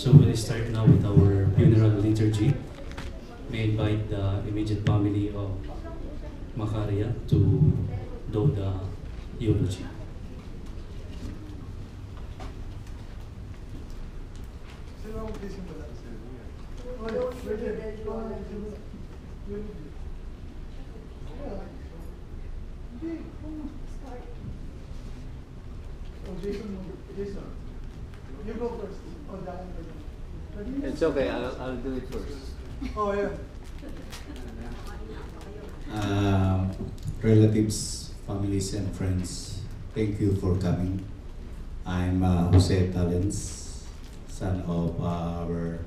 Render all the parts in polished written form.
So we'll start now with our funeral liturgy. May invite the immediate family of Macaria to do the eulogy. You go first. It's okay, I'll do it first. Oh, yeah. Relatives, families, and friends, thank you for coming. I'm Jose Talens, son of our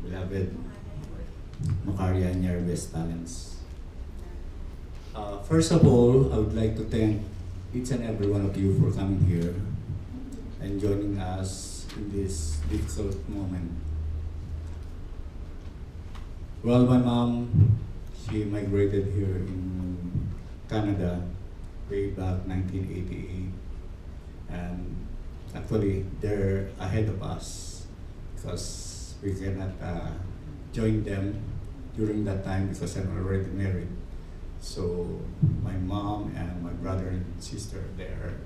beloved Macaria and Yerbes Talens. First of all, I would like to thank each and every one of you for coming here and joining us in this difficult moment. Well, my mom, she migrated here in Canada way back 1988, and actually they're ahead of us because we cannot join them during that time because I'm already married. So my mom and my brother and sister, they're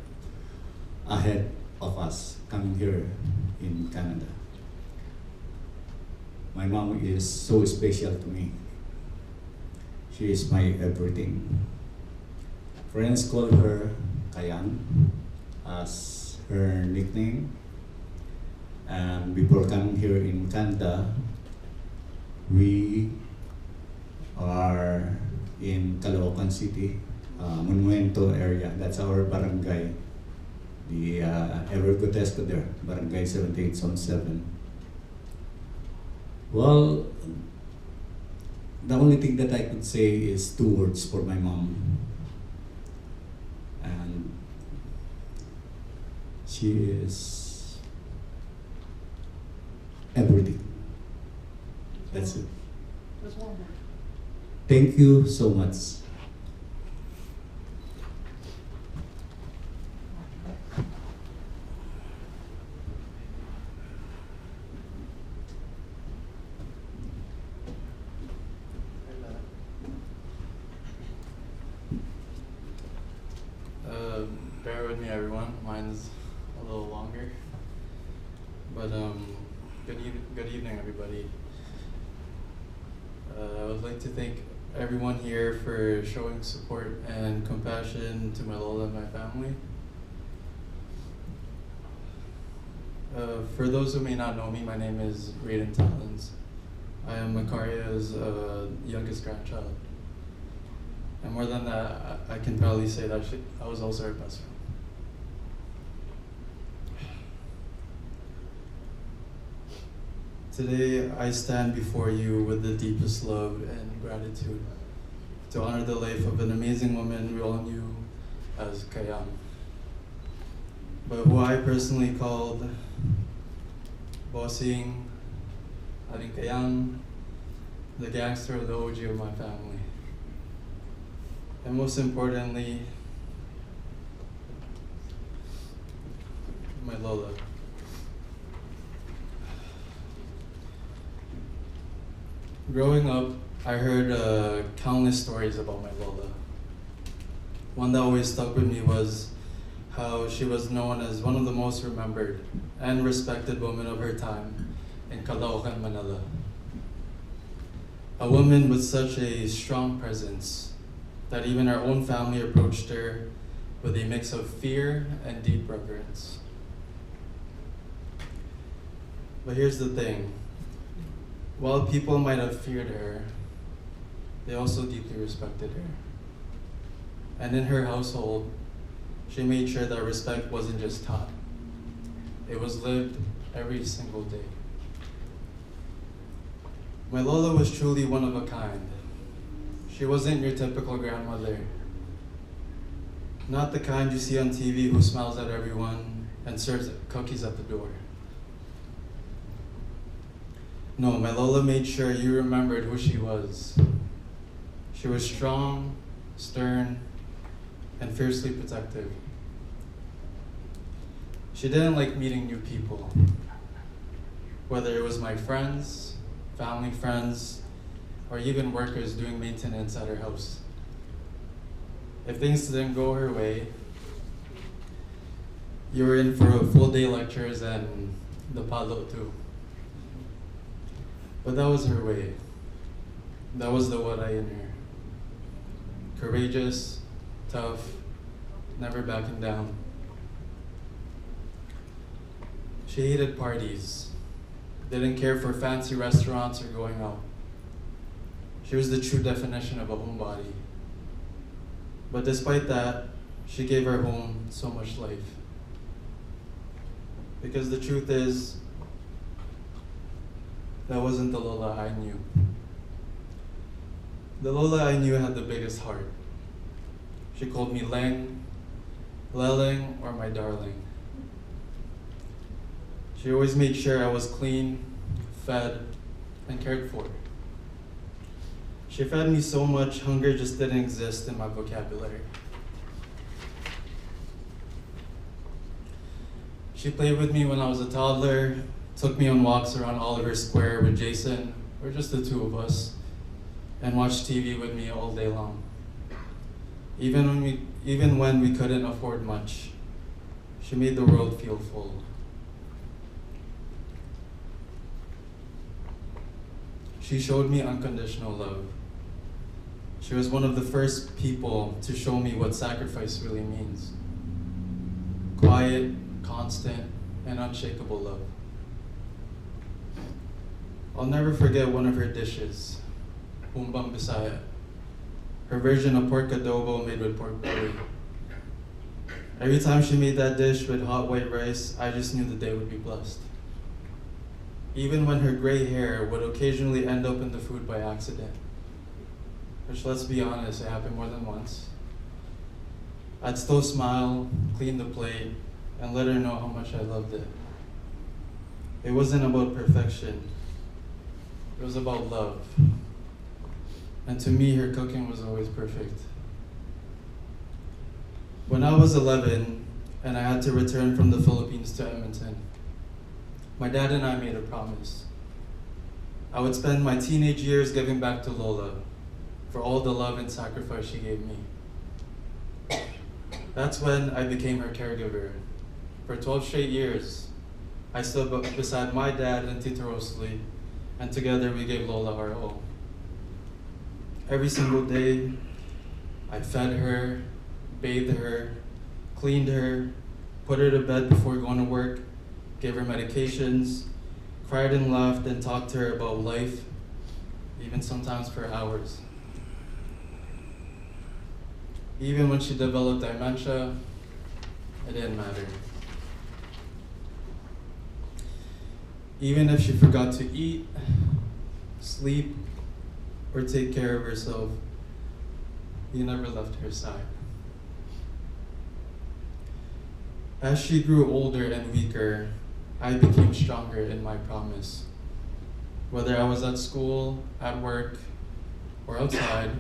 ahead of us coming here in Canada. My mom is so special to me. She is my everything. Friends call her Kayan as her nickname. And before coming here in Canada, we are in Caloocan City, Monumento area. That's our barangay. The Evergotesco there, barangay 78 Well, the only thing that I could say is two words for my mom. And she is everything. That's it. Thank you so much. Bear with me, everyone. Mine's a little longer. But good evening, everybody. I would like to thank everyone here for showing support and compassion to my Lola and my family. For those who may not know me, my name is Talens. I am Macaria's youngest grandchild. And more than that, I can proudly say that I was also her best friend. Today, I stand before you with the deepest love and gratitude to honor the life of an amazing woman we all knew as Kayam. but who I personally called Bossing, Aling Kayang, the gangster of the OG of my family. And most importantly, my Lola. Growing up, I heard countless stories about my Lola. One that always stuck with me was how she was known as one of the most remembered and respected women of her time in Caloocan, Manila. A woman with such a strong presence that even our own family approached her with a mix of fear and deep reverence. But here's the thing. While people might have feared her, they also deeply respected her. And in her household, she made sure that respect wasn't just taught. It was lived every single day. My Lola was truly one of a kind. She wasn't your typical grandmother. Not the kind you see on TV who smiles at everyone and serves cookies at the door. No, my Lola made sure you remembered who she was. She was strong, stern, and fiercely protective. She didn't like meeting new people, whether it was my friends, family friends, or even workers doing maintenance at her house. If things didn't go her way, you were in for a full day lectures and the palo too. But that was her way. That was the what I in her. Courageous, tough, never backing down. She hated parties, didn't care for fancy restaurants or going out. She was the true definition of a homebody. But despite that, she gave her home so much life. Because the truth is, that wasn't the Lola I knew. The Lola I knew had the biggest heart. She called me Leng, Leleng, or my darling. She always made sure I was clean, fed, and cared for. She fed me so much, hunger just didn't exist in my vocabulary. She played with me when I was a toddler, took me on walks around Oliver Square with Jason, or just the two of us, and watched TV with me all day long. Even when we couldn't afford much, she made the world feel full. She showed me unconditional love. She was one of the first people to show me what sacrifice really means. Quiet, constant, and unshakable love. I'll never forget one of her dishes, Umbang Bisaya, her version of pork adobo made with pork belly. Every time she made that dish with hot white rice, I just knew the day would be blessed. Even when her gray hair would occasionally end up in the food by accident, which, let's be honest, it happened more than once, I'd still smile, clean the plate, and let her know how much I loved it. It wasn't about perfection. It was about love. And to me, her cooking was always perfect. When I was 11 and I had to return from the Philippines to Edmonton, my dad and I made a promise. I would spend my teenage years giving back to Lola for all the love and sacrifice she gave me. That's when I became her caregiver. For 12 straight years, I stood beside my dad and Tita Rosalie, and together we gave Lola our all. Every single day, I fed her, bathed her, cleaned her, put her to bed before going to work, gave her medications, cried and laughed and talked to her about life, even sometimes for hours. Even when she developed dementia, it didn't matter. Even if she forgot to eat, sleep, or take care of herself, you never left her side. As she grew older and weaker, I became stronger in my promise. Whether I was at school, at work, or outside,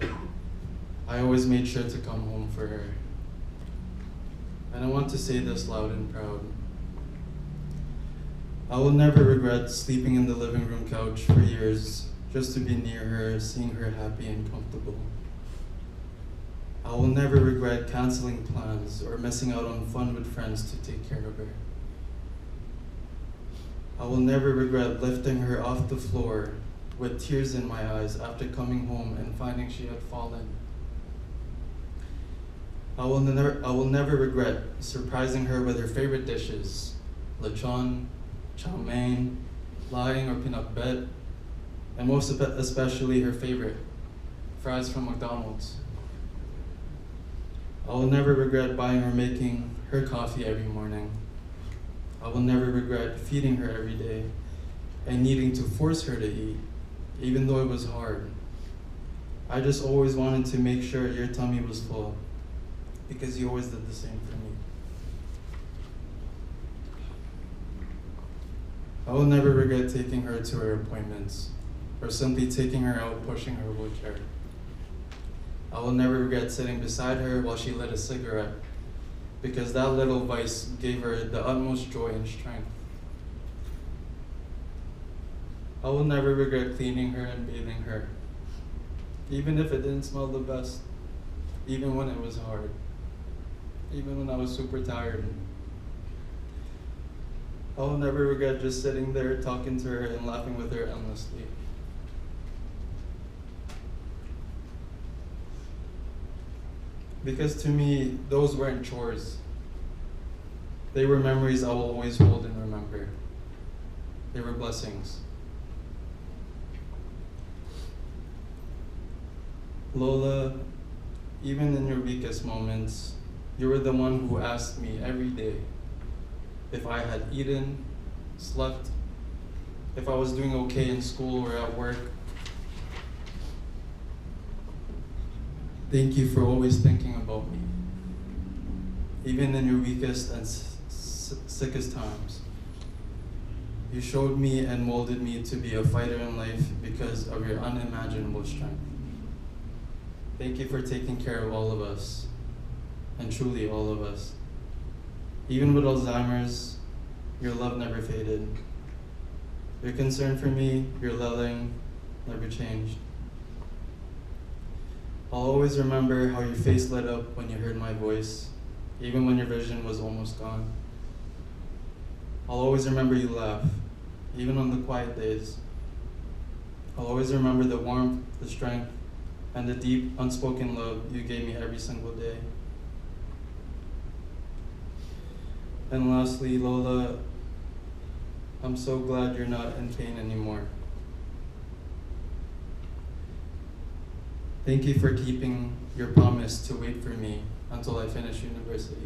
I always made sure to come home for her. And I want to say this loud and proud. I will never regret sleeping in the living room couch for years just to be near her, seeing her happy and comfortable. I will never regret canceling plans or missing out on fun with friends to take care of her. I will never regret lifting her off the floor with tears in my eyes after coming home and finding she had fallen. I will never regret surprising her with her favorite dishes, lechon, chow mein, lying or pinakbet, and most especially her favorite, fries from McDonald's. I will never regret buying or making her coffee every morning. I will never regret feeding her every day and needing to force her to eat, even though it was hard. I just always wanted to make sure your tummy was full, because you always did the same for me. I will never regret taking her to her appointments, or simply taking her out pushing her wheelchair. I will never regret sitting beside her while she lit a cigarette, because that little vice gave her the utmost joy and strength. I will never regret cleaning her and bathing her, even if it didn't smell the best, even when it was hard, even when I was super tired. I will never regret just sitting there talking to her and laughing with her endlessly. Because to me, those weren't chores. They were memories I will always hold and remember. They were blessings. Lola, even in your weakest moments, you were the one who asked me every day if I had eaten, slept, if I was doing okay in school or at work. Thank you for always thinking about me, even in your weakest and sickest times. You showed me and molded me to be a fighter in life because of your unimaginable strength. Thank you for taking care of all of us, and truly all of us. Even with Alzheimer's, your love never faded. Your concern for me, your loving, never changed. I'll always remember how your face lit up when you heard my voice, even when your vision was almost gone. I'll always remember you laugh, even on the quiet days. I'll always remember the warmth, the strength, and the deep, unspoken love you gave me every single day. And lastly, Lola, I'm so glad you're not in pain anymore. Thank you for keeping your promise to wait for me until I finish university.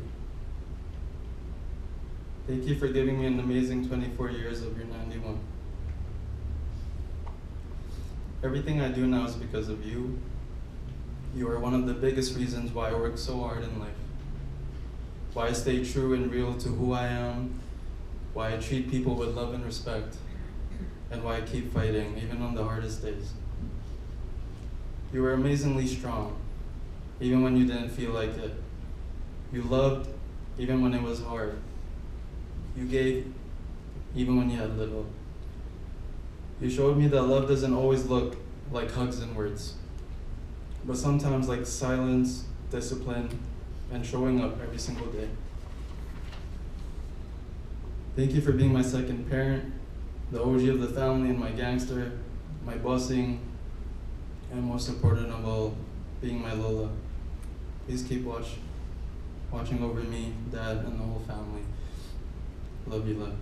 Thank you for giving me an amazing 24 years of your 91. Everything I do now is because of you. You are one of the biggest reasons why I work so hard in life, why I stay true and real to who I am, why I treat people with love and respect, and why I keep fighting, even on the hardest days. You were amazingly strong, even when you didn't feel like it. You loved, even when it was hard. You gave, even when you had little. You showed me that love doesn't always look like hugs and words, but sometimes like silence, discipline, and showing up every single day. Thank you for being my second parent, the OG of the family and my gangster, my bossing, and most important of all, being my Lola. Please keep watching over me, Dad, and the whole family. Love you, love.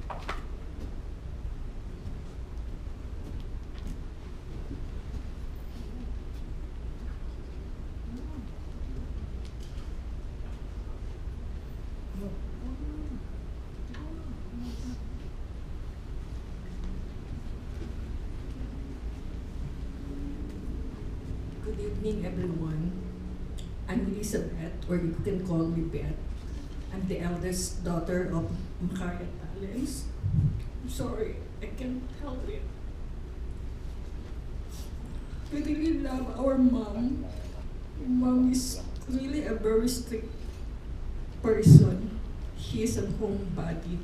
Thank you. Good evening, everyone. I'm really Elizabeth, or you can call me Beth. I'm the eldest daughter of Macaria Talens. I'm sorry, I can't help it. We really love our mom. Mom is really a very strict person. She is a homebody,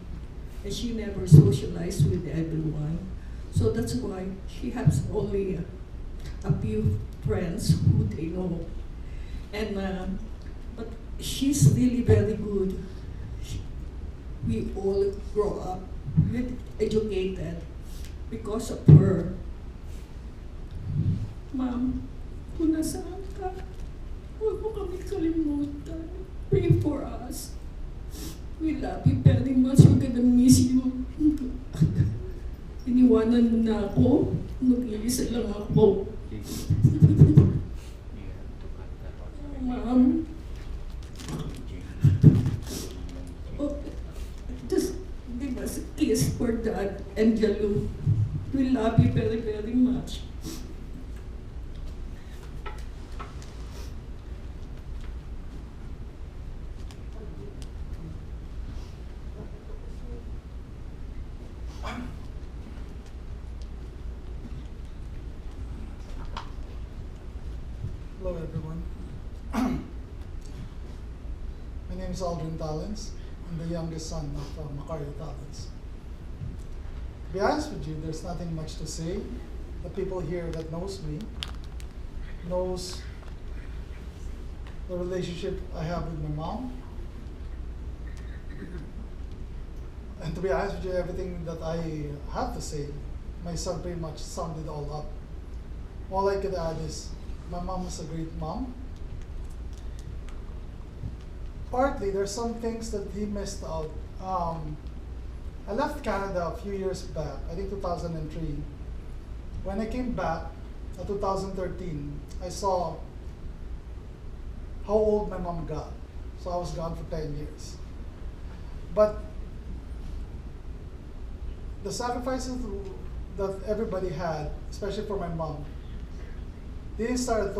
and she never socialized with everyone. So that's why she has only a few friends who they know. And but she's really very good. We all grow up educated because of her. Ma'am, kung nasaan ka, huwag mo kami kalimutan. Pray for us. We love you very much. We're gonna miss you. Iniwanan mo na ako. Mag-iisa lang ako. Ma'am. Oh, just give us a kiss for Dad and Jalu. We love you very, very much. Hello everyone. My name is Talens. I'm the youngest son of Macaria Talens. To be honest with you, there's nothing much to say. The people here that knows me knows the relationship I have with my mom. And to be honest with you, everything that I have to say, my son pretty much summed it all up. All I could add is, my mom was a great mom. Partly, there's some things that he missed out. I left Canada a few years back, I think 2003. When I came back in 2013, I saw how old my mom got. So I was gone for 10 years. But the sacrifices that everybody had, especially for my mom, didn't start at